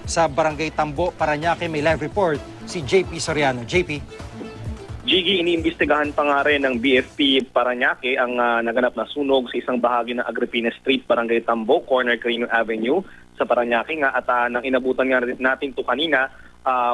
sa Barangay Tambo, Parañaque. May live report si JP Soriano. JP. Gigi, iniimbestigahan pa nga rin ng BFP Parañaque ang naganap na sunog sa isang bahagi ng Agripina Street, Barangay Tambo, corner Carino Avenue sa Parañaque nga. At nang inabutan nga natin to kanina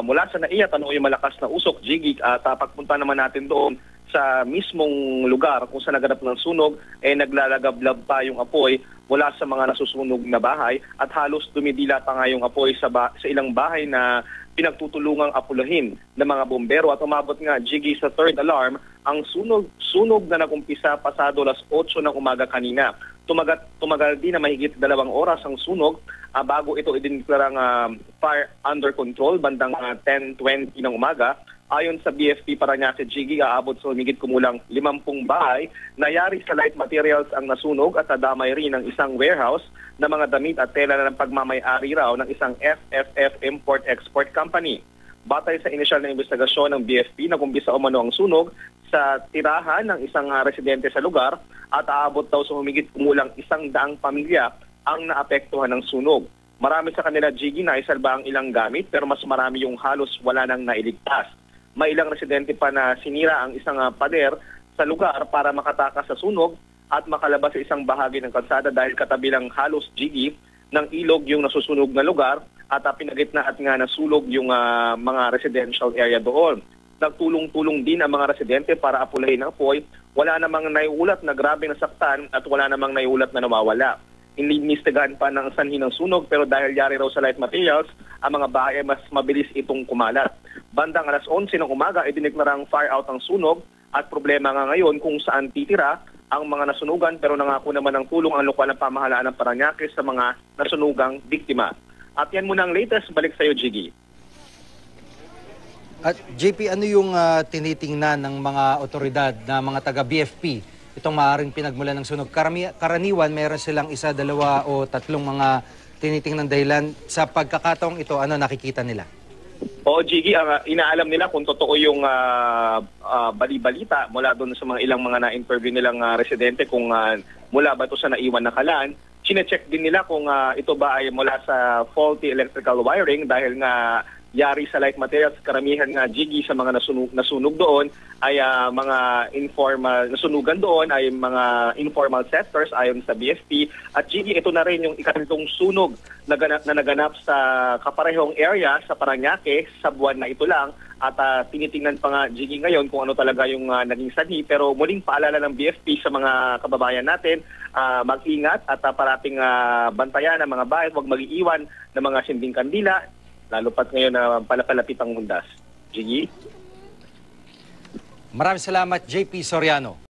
mula sa NAIA, tanong yung malakas na usok, Gigi, at pagpunta naman natin doon sa mismong lugar kung saan naganap ng sunog, naglalagablab pa yung apoy mula sa mga nasusunog na bahay at halos dumidila pa nga yung apoy sa ilang bahay na pinagtutulungang apulahin ng mga bombero at umabot nga, Gigi, sa third alarm ang sunog na nagumpisa pasado 8:00 ng umaga kanina. Tumagal din na mahigit 2 oras ang sunog bago ito idineklarang fire under control bandang 10:20 ng umaga. Ayon sa BFP Parañaque, Gigi, aabot sa humigit kumulang 50 bahay. Nayari sa light materials ang nasunog at nadamay rin ng isang warehouse na mga damit at tela na ng pagmamay-ari raw ng isang FFF Import-Export Company. Batay sa inisyal na investigasyon ng BFP, nagumpisa umano ang sunog sa tirahan ng isang residente sa lugar at aabot daw sa humigit kumulang 100 pamilya ang naapektuhan ng sunog. Marami sa kanila, Gigi, na isalba ang ilang gamit pero mas marami yung halos wala nang nailigtas. May ilang residente pa na sinira ang isang pader sa lugar para makatakas sa sunog at makalabas sa isang bahagi ng kalsada dahil katabi lang halos, Gigi, ng ilog yung nasusunog na lugar at pinagitnaan nga nasulog yung mga residential area doon. Nagtulong-tulong din ang mga residente para apulahin ang apoy. Wala namang naiulat na grabe nasaktan at wala namang naiulat na nawawala. Iniimbestigahan pa ng sanhi ng sunog pero dahil yari raw sa light materials, ang mga bahay mas mabilis itong kumalat. Bandang 11:00 ng umaga, idineklarang fire out ang sunog at problema nga ngayon kung saan titira ang mga nasunugan pero nangako naman ng tulong ang lokal na pamahalaan ng Parañaque sa mga nasunugang biktima. At yan muna ang latest. Balik sa iyo, Gigi. At JP, ano yung tinitingnan ng mga otoridad na mga taga-BFP itong maaaring pinagmulan ng sunog? Karaniwan, meron silang 1, 2 o 3 mga tinitingnan dahilan. Sa pagkakataong ito, ano nakikita nila? O Gigi, inaalam nila kung totoo yung bali-balita mula doon sa mga ilang mga na-interview nilang residente kung mula ba ito sa naiwan na kalan. Chine-check din nila kung ito ba ay mula sa faulty electrical wiring dahil nga yari sa light materials. Karamihan nga, Gigi, sa mga nasunog doon ay mga informal, nasunugan doon ay mga informal sectors ayon sa BFP. At Gigi, ito na rin yung ikatong sunog na naganap sa kaparehong area sa Parañaque sa buwan na ito lang. At tinitingnan pa nga, Gigi, ngayon kung ano talaga yung naging sanhi. Pero muling paalala ng BFP sa mga kababayan natin, mag-ingat at parating bantayan ang mga bahay, huwag mag-iiwan ng mga sinding kandila, lalo pat ngayon na palapalapit ang mundas. Gigi? Maraming salamat, JP Soriano.